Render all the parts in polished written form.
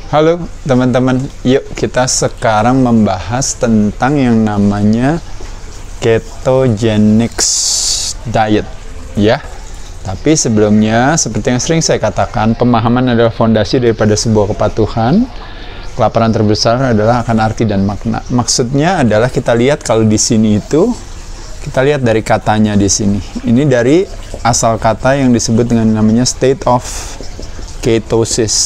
Halo teman-teman, yuk kita sekarang membahas tentang yang namanya ketogenic diet ya. Tapi sebelumnya, seperti yang sering saya katakan, pemahaman adalah fondasi daripada sebuah kepatuhan. Kelaparan terbesar adalah akan arti dan makna. Maksudnya adalah kita lihat kalau di sini itu, kita lihat dari katanya di sini. Ini dari asal kata yang disebut dengan namanya state of ketosis.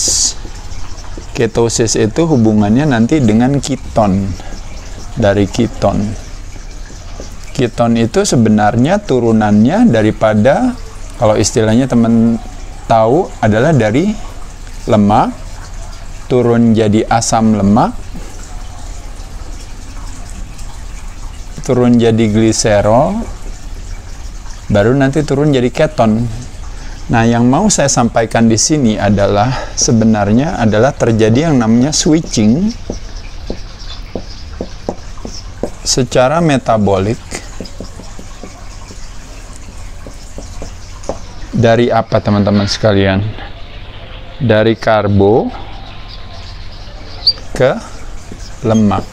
Ketosis itu hubungannya nanti dengan keton, dari keton. Keton itu sebenarnya turunannya daripada, kalau istilahnya teman tahu, adalah dari lemak, turun jadi asam lemak, turun jadi gliserol, baru nanti turun jadi keton. Nah, yang mau saya sampaikan di sini adalah sebenarnya adalah terjadi yang namanya switching secara metabolik dari apa teman-teman sekalian? Dari karbo ke lemak.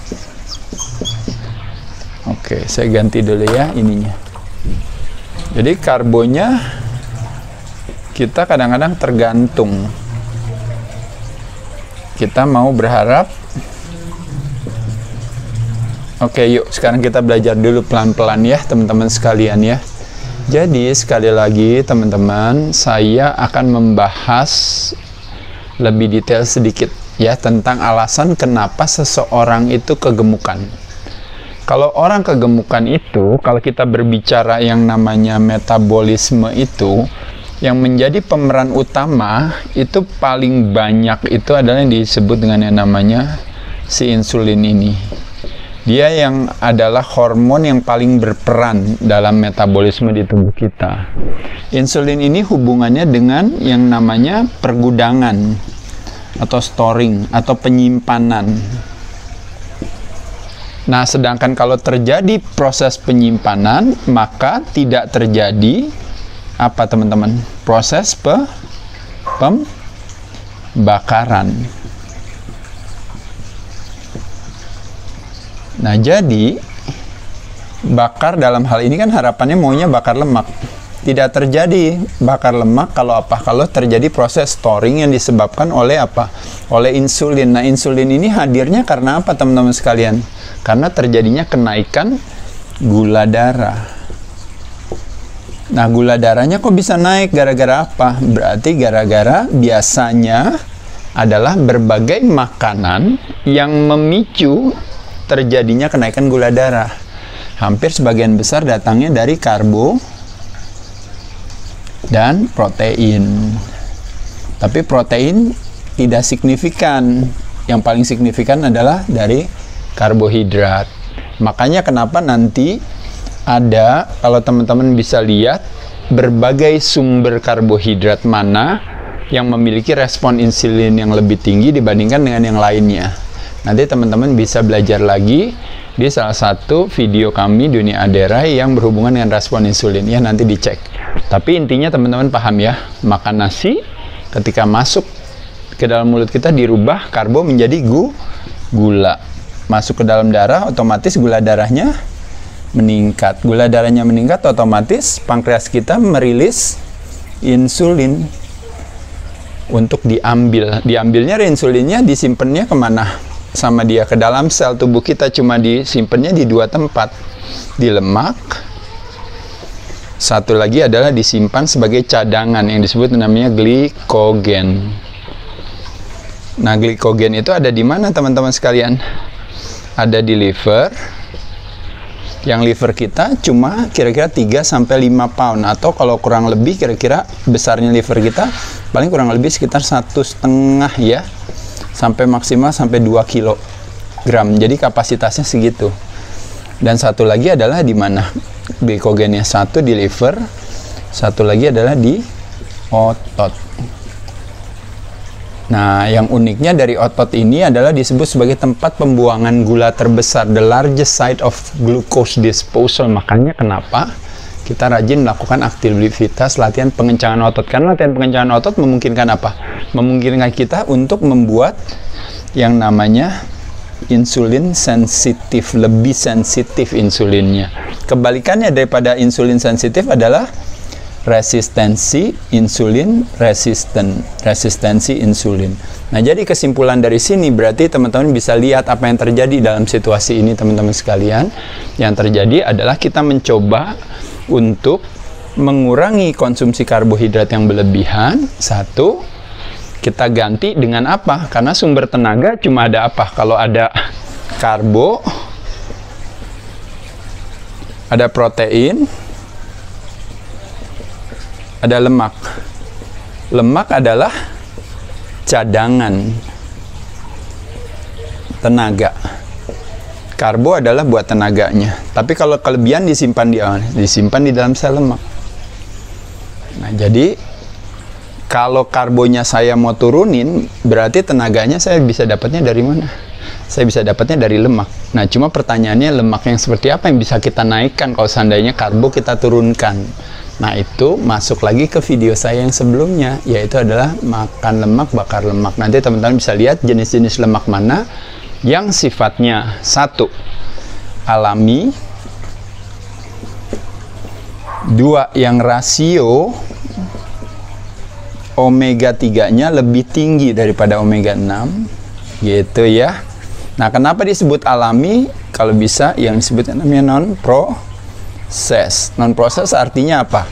Oke, saya ganti dulu ya ininya. Jadi karbonya kita kadang-kadang tergantung. Kita mau berharap. Oke, yuk sekarang kita belajar dulu pelan-pelan ya teman-teman sekalian ya. Jadi sekali lagi teman-teman, saya akan membahas lebih detail sedikit ya tentang alasan kenapa seseorang itu kegemukan. Kalau orang kegemukan itu, kalau kita berbicara yang namanya metabolisme itu, yang menjadi pemeran utama itu paling banyak itu adalah yang disebut dengan yang namanya si insulin ini. Dia yang adalah hormon yang paling berperan dalam metabolisme di tubuh kita. Insulin ini hubungannya dengan yang namanya pergudangan atau storing atau penyimpanan. Nah, sedangkan kalau terjadi proses penyimpanan, maka tidak terjadi apa teman-teman? Proses pembakaran. Nah, jadi bakar dalam hal ini kan harapannya maunya bakar lemak. Tidak terjadi bakar lemak kalau apa? Kalau terjadi proses storing yang disebabkan oleh apa? Oleh insulin. Nah, insulin ini hadirnya karena apa teman-teman sekalian? Karena terjadinya kenaikan gula darah. Nah, gula darahnya kok bisa naik gara-gara apa? Berarti gara-gara biasanya adalah berbagai makanan yang memicu terjadinya kenaikan gula darah. Hampir sebagian besar datangnya dari karbo dan protein. Tapi protein tidak signifikan. Yang paling signifikan adalah dari karbohidrat. Makanya kenapa nanti ada, kalau teman-teman bisa lihat, berbagai sumber karbohidrat mana yang memiliki respon insulin yang lebih tinggi dibandingkan dengan yang lainnya. Nanti teman-teman bisa belajar lagi di salah satu video kami Dunia Adera yang berhubungan dengan respon insulin ya, nanti dicek. Tapi intinya teman-teman paham ya, makan nasi ketika masuk ke dalam mulut kita dirubah karbo menjadi gula. Masuk ke dalam darah, otomatis gula darahnya meningkat. Gula darahnya meningkat, otomatis pankreas kita merilis insulin untuk diambil. Diambilnya insulinnya disimpannya kemana? Sama dia ke dalam sel tubuh kita, cuma disimpannya di dua tempat, di lemak. Satu lagi adalah disimpan sebagai cadangan yang disebut namanya glikogen. Nah, glikogen itu ada di mana teman-teman sekalian? Ada di liver. Yang liver kita cuma kira-kira 3-5 pound, atau kalau kurang lebih kira-kira besarnya liver kita paling kurang lebih sekitar 1,5 ya, sampai maksimal sampai 2 kilogram. Jadi kapasitasnya segitu. Dan satu lagi adalah di mana glikogennya? Satu di liver, satu lagi adalah di otot. Nah, yang uniknya dari otot ini adalah disebut sebagai tempat pembuangan gula terbesar, the largest site of glucose disposal. Makanya kenapa kita rajin melakukan aktivitas latihan pengencangan otot, karena latihan pengencangan otot memungkinkan apa? Memungkinkan kita untuk membuat yang namanya insulin sensitif, lebih sensitif insulinnya. Kebalikannya daripada insulin sensitif adalah resistensi insulin resistensi insulin. Nah, jadi kesimpulan dari sini berarti teman-teman bisa lihat apa yang terjadi dalam situasi ini, teman-teman sekalian. Yang terjadi adalah kita mencoba untuk mengurangi konsumsi karbohidrat yang berlebihan. Satu, kita ganti dengan apa? Karena sumber tenaga cuma ada apa? Kalau ada karbo, ada protein, ada lemak. Lemak adalah cadangan tenaga. Karbo adalah buat tenaganya. Tapi kalau kelebihan disimpan di dalam sel lemak. Nah, jadi kalau karbonya saya mau turunin, berarti tenaganya saya bisa dapatnya dari mana? Saya bisa dapatnya dari lemak. Nah, cuma pertanyaannya lemak yang seperti apa yang bisa kita naikkan kalau seandainya karbo kita turunkan? Nah, itu masuk lagi ke video saya yang sebelumnya, yaitu adalah makan lemak, bakar lemak. Nanti teman-teman bisa lihat jenis-jenis lemak mana yang sifatnya satu, alami, dua, yang rasio omega 3-nya lebih tinggi daripada omega 6, gitu ya. Nah, kenapa disebut alami? Kalau bisa yang disebut namanya non-proses. Non-proses artinya apa?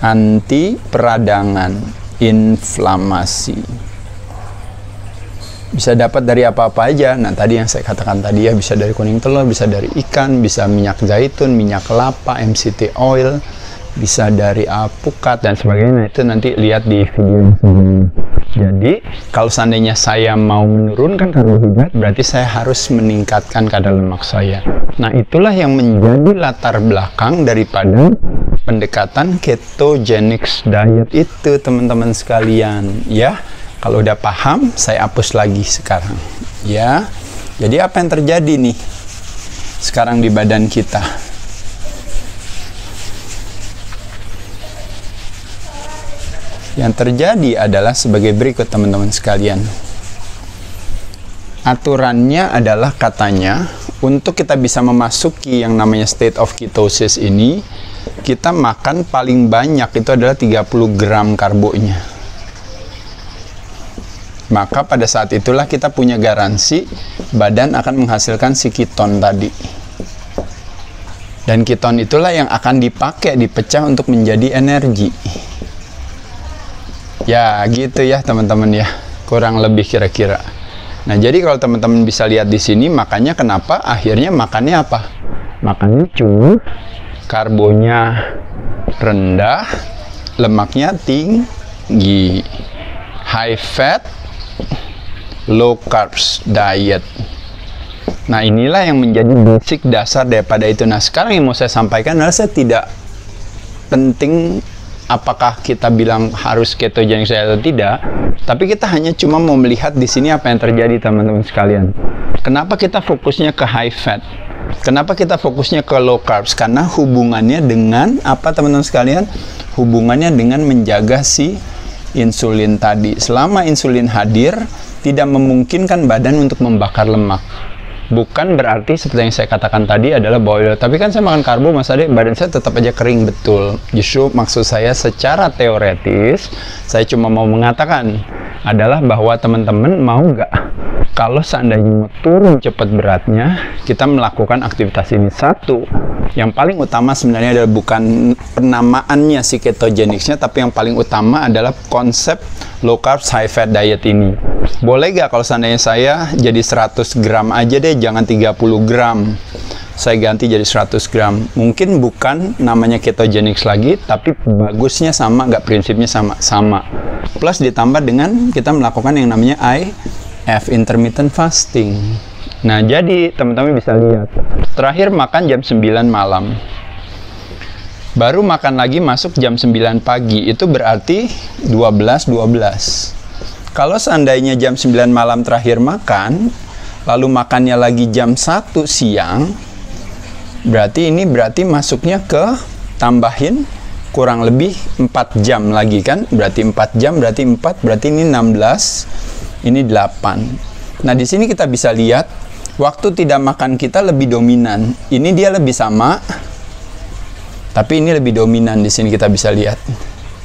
Anti peradangan, inflamasi. Bisa dapat dari apa-apa aja. Nah, tadi yang saya katakan tadi ya, bisa dari kuning telur, bisa dari ikan, bisa minyak zaitun, minyak kelapa, MCT oil, bisa dari alpukat dan sebagainya. Itu nanti lihat di video yang sebelumnya. Jadi, kalau seandainya saya mau menurunkan karbohidrat, berarti saya harus meningkatkan kadar lemak saya. Nah, itulah yang menjadi latar belakang daripada pendekatan ketogenic diet itu, teman-teman sekalian. Ya, kalau udah paham, saya hapus lagi sekarang. Ya, jadi apa yang terjadi nih sekarang di badan kita? Yang terjadi adalah sebagai berikut, teman-teman sekalian. Aturannya adalah katanya, untuk kita bisa memasuki yang namanya state of ketosis ini, kita makan paling banyak itu adalah 30 gram karbonya. Maka pada saat itulah kita punya garansi badan akan menghasilkan si keton tadi. Dan keton itulah yang akan dipakai, dipecah untuk menjadi energi. Ya, gitu ya teman-teman ya, kurang lebih kira-kira. Nah, jadi kalau teman-teman bisa lihat di sini, makanya kenapa akhirnya makannya apa? Makannya cuma karbonya rendah, lemaknya tinggi, high fat, low carbs diet. Nah, inilah yang menjadi basic dasar daripada itu. Nah, sekarang yang mau saya sampaikan adalah, saya tidak penting apakah kita bilang harus ketogenic atau tidak, tapi kita hanya cuma mau melihat di sini apa yang terjadi, teman-teman sekalian. Kenapa kita fokusnya ke high fat? Kenapa kita fokusnya ke low carbs? Karena hubungannya dengan apa, teman-teman sekalian? Hubungannya dengan menjaga si insulin tadi. Selama insulin hadir, tidak memungkinkan badan untuk membakar lemak. Bukan berarti seperti yang saya katakan tadi adalah bahwa, tapi kan saya makan karbo, Mas Ade, badan saya tetap aja kering. Betul. Justru maksud saya secara teoretis, saya cuma mau mengatakan adalah bahwa teman-teman mau nggak kalau seandainya mau turun cepat beratnya, kita melakukan aktivitas ini. Satu, yang paling utama sebenarnya adalah bukan penamaannya si ketogeniknya, tapi yang paling utama adalah konsep low carbs high fat diet ini. Boleh gak kalau seandainya saya jadi 100 gram aja deh, jangan 30 gram. Saya ganti jadi 100 gram. Mungkin bukan namanya ketogenic lagi, tapi bagusnya sama, nggak prinsipnya sama. Plus ditambah dengan kita melakukan yang namanya IF, intermittent fasting. Nah, jadi teman-teman bisa lihat. Terakhir makan jam 9 malam. Baru makan lagi masuk jam 9 pagi. Itu berarti 12. Kalau seandainya jam 9 malam terakhir makan, lalu makannya lagi jam 1 siang, berarti masuknya ke tambahin kurang lebih 4 jam lagi kan? Berarti 4 jam, berarti 4, berarti ini 16, ini 8. Nah, di sini kita bisa lihat waktu tidak makan kita lebih dominan. Ini dia lebih sama, tapi ini lebih dominan di sini kita bisa lihat.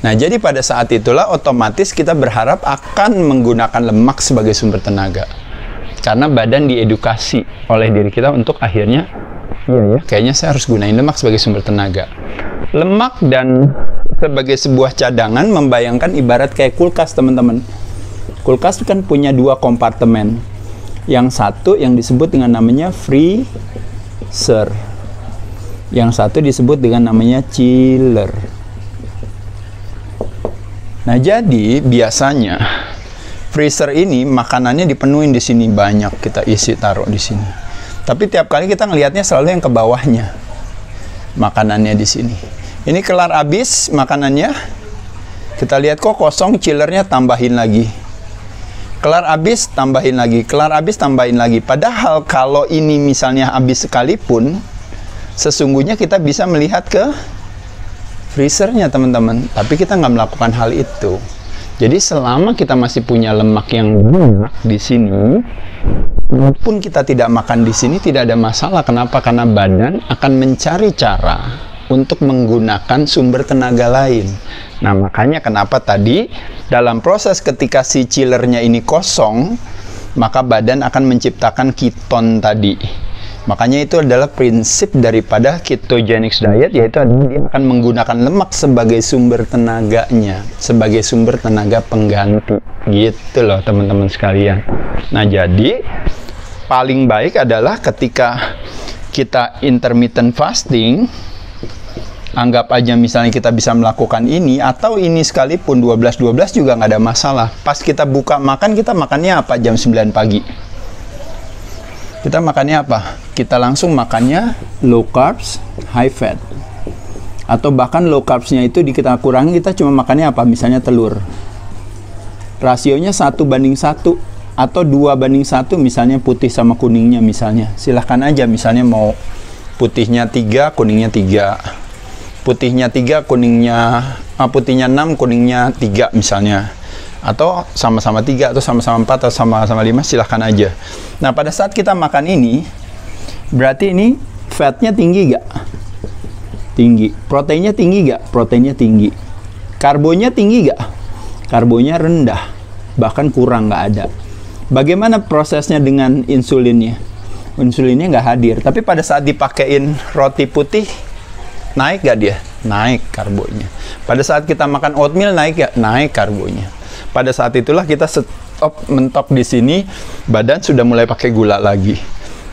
Nah, jadi pada saat itulah otomatis kita berharap akan menggunakan lemak sebagai sumber tenaga. Karena badan diedukasi oleh diri kita untuk akhirnya, iya ya, kayaknya saya harus gunain lemak sebagai sumber tenaga. Lemak dan sebagai sebuah cadangan membayangkan ibarat kayak kulkas, teman-teman. Kulkas kan punya 2 kompartemen. Yang satu yang disebut dengan namanya freezer. Yang satu disebut dengan namanya chiller. Nah, jadi biasanya freezer ini makanannya dipenuhin di sini, banyak kita isi taruh di sini. Tapi tiap kali kita ngelihatnya selalu yang ke bawahnya. Makanannya di sini. Ini kelar habis makanannya. Kita lihat kok kosong, chillernya tambahin lagi. Kelar habis, tambahin lagi. Kelar habis, tambahin lagi. Padahal kalau ini misalnya habis sekalipun, sesungguhnya kita bisa melihat ke freezernya, teman-teman. Tapi kita nggak melakukan hal itu. Jadi selama kita masih punya lemak yang banyak di sini, walaupun kita tidak makan di sini, tidak ada masalah. Kenapa? Karena badan akan mencari cara untuk menggunakan sumber tenaga lain. Nah, makanya kenapa tadi dalam proses ketika si chillernya ini kosong, maka badan akan menciptakan keton tadi. Makanya itu adalah prinsip daripada ketogenic diet, yaitu dia akan menggunakan lemak sebagai sumber tenaganya, sebagai sumber tenaga pengganti. Gitu loh, teman-teman sekalian. Nah, jadi paling baik adalah ketika kita intermittent fasting, anggap aja misalnya kita bisa melakukan ini, atau ini sekalipun 12-12 juga nggak ada masalah. Pas kita buka makan, kita makannya apa jam 9 pagi? Kita makannya apa? Kita langsung makannya low carbs, high fat. Atau bahkan low carbsnya itu kita kurangi, kita cuma makannya apa? Misalnya telur. Rasionya 1:1 atau 2:1, misalnya putih sama kuningnya misalnya. Silahkan aja, misalnya mau putihnya 3, kuningnya 3. Putihnya 3, kuningnya putihnya 6, kuningnya 3 misalnya. Atau sama-sama 3, atau sama-sama 4, atau sama-sama 5, silahkan aja. Nah, pada saat kita makan ini, berarti ini fatnya tinggi gak? Tinggi. Proteinnya tinggi gak? Proteinnya tinggi. Karbonya tinggi gak? Karbonya rendah. Bahkan kurang, gak ada. Bagaimana prosesnya dengan insulinnya? Insulinnya nggak hadir. Tapi pada saat dipakein roti putih, naik gak dia? Naik karbonya. Pada saat kita makan oatmeal, naik gak? Naik karbonya. Pada saat itulah kita mentok di sini, badan sudah mulai pakai gula lagi.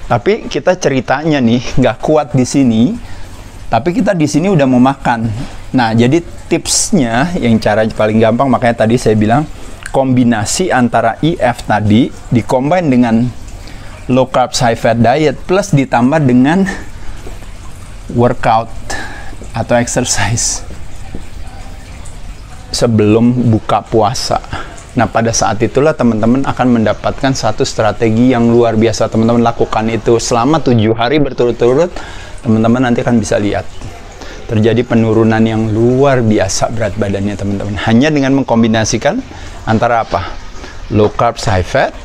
Tapi kita ceritanya nih nggak kuat di sini, tapi kita di sini udah mau makan. Nah, jadi tipsnya yang cara paling gampang, makanya tadi saya bilang kombinasi antara IF tadi dikombin dengan low carbs high fat diet plus ditambah dengan workout atau exercise sebelum buka puasa. Nah, pada saat itulah teman-teman akan mendapatkan satu strategi yang luar biasa. Teman-teman lakukan itu selama 7 hari berturut-turut, teman-teman nanti akan bisa lihat terjadi penurunan yang luar biasa berat badannya, teman-teman. Hanya dengan mengkombinasikan antara apa? Low carbs high fat,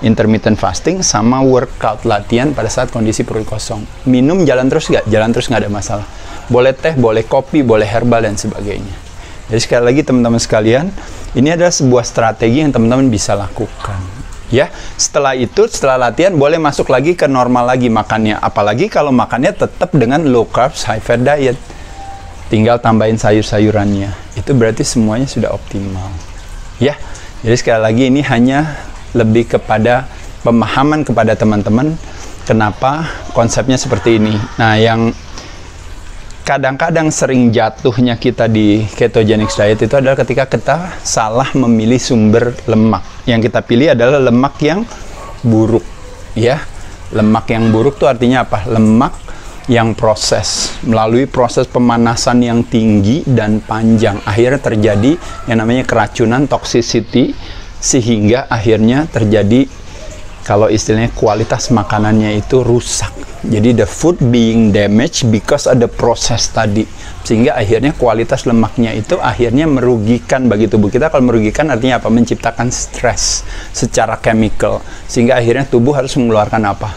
intermittent fasting, sama workout, latihan pada saat kondisi perut kosong. Minum jalan terus nggak? Jalan terus nggak ada masalah. Boleh teh, boleh kopi, boleh herbal dan sebagainya. Jadi sekali lagi teman-teman sekalian, ini adalah sebuah strategi yang teman-teman bisa lakukan. Ya, setelah itu, setelah latihan boleh masuk lagi ke normal lagi makannya. Apalagi kalau makannya tetap dengan low carbs high fat diet. Tinggal tambahin sayur-sayurannya. Itu berarti semuanya sudah optimal. Ya, jadi sekali lagi ini hanya lebih kepada pemahaman kepada teman-teman kenapa konsepnya seperti ini. Nah, yang kadang-kadang sering jatuhnya kita di ketogenic diet itu adalah ketika kita salah memilih sumber lemak. Yang kita pilih adalah lemak yang buruk, ya. Lemak yang buruk itu artinya apa? Lemak yang proses, melalui proses pemanasan yang tinggi dan panjang. Akhirnya terjadi yang namanya keracunan, toxicity, sehingga akhirnya terjadi, kalau istilahnya kualitas makanannya itu rusak. Jadi the food being damaged because ada proses tadi. sehingga akhirnya kualitas lemaknya itu akhirnya merugikan bagi tubuh kita. Kalau merugikan artinya apa? Menciptakan stres secara chemical, sehingga akhirnya tubuh harus mengeluarkan apa?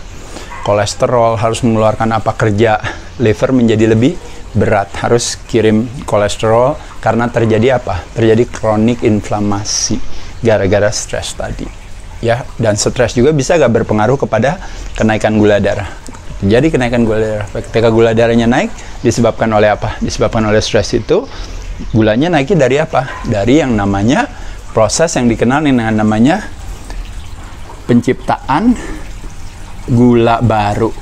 Kolesterol, harus mengeluarkan apa? Kerja liver menjadi lebih berat, harus kirim kolesterol karena terjadi apa? Terjadi kronik inflamasi gara-gara stres tadi. Ya, dan stres juga bisa gak berpengaruh kepada kenaikan gula darah. Jadi kenaikan gula darah, ketika gula darahnya naik disebabkan oleh apa? Disebabkan oleh stres itu. Gulanya naiknya dari apa? Dari yang namanya proses yang dikenal dengan namanya penciptaan gula baru.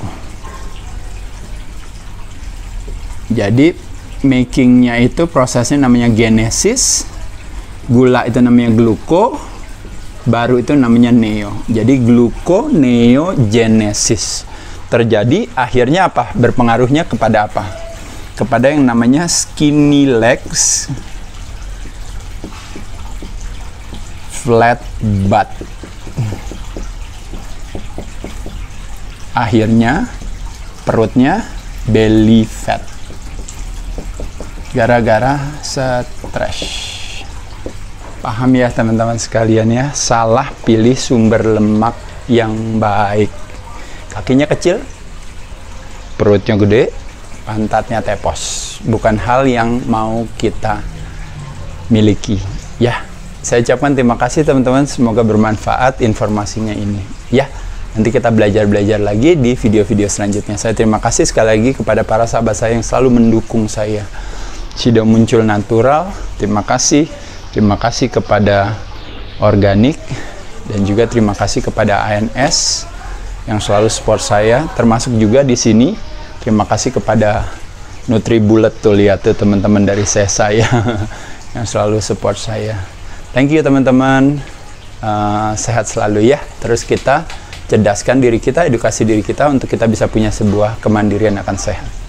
Jadi makingnya itu prosesnya namanya genesis, gula itu namanya gluko, baru itu namanya neo. Jadi gluconeogenesis terjadi, akhirnya apa? Berpengaruhnya kepada apa? Kepada yang namanya skinny legs, flat butt. Akhirnya perutnya belly fat gara-gara stres. Paham ya teman-teman sekalian ya, salah pilih sumber lemak yang baik. Kakinya kecil, perutnya gede, pantatnya tepos. Bukan hal yang mau kita miliki. Ya, saya ucapkan terima kasih teman-teman, semoga bermanfaat informasinya ini. Ya, nanti kita belajar-belajar lagi di video-video selanjutnya. Saya terima kasih sekali lagi kepada para sahabat saya yang selalu mendukung saya. Sudah muncul natural, terima kasih. Terima kasih kepada organik, dan juga terima kasih kepada ANS yang selalu support saya, termasuk juga di sini. Terima kasih kepada NutriBullet tuh, lihat tuh teman-teman dari saya yang selalu support saya. Thank you teman-teman, sehat selalu ya. Terus kita cerdaskan diri kita, edukasi diri kita untuk kita bisa punya sebuah kemandirian akan sehat.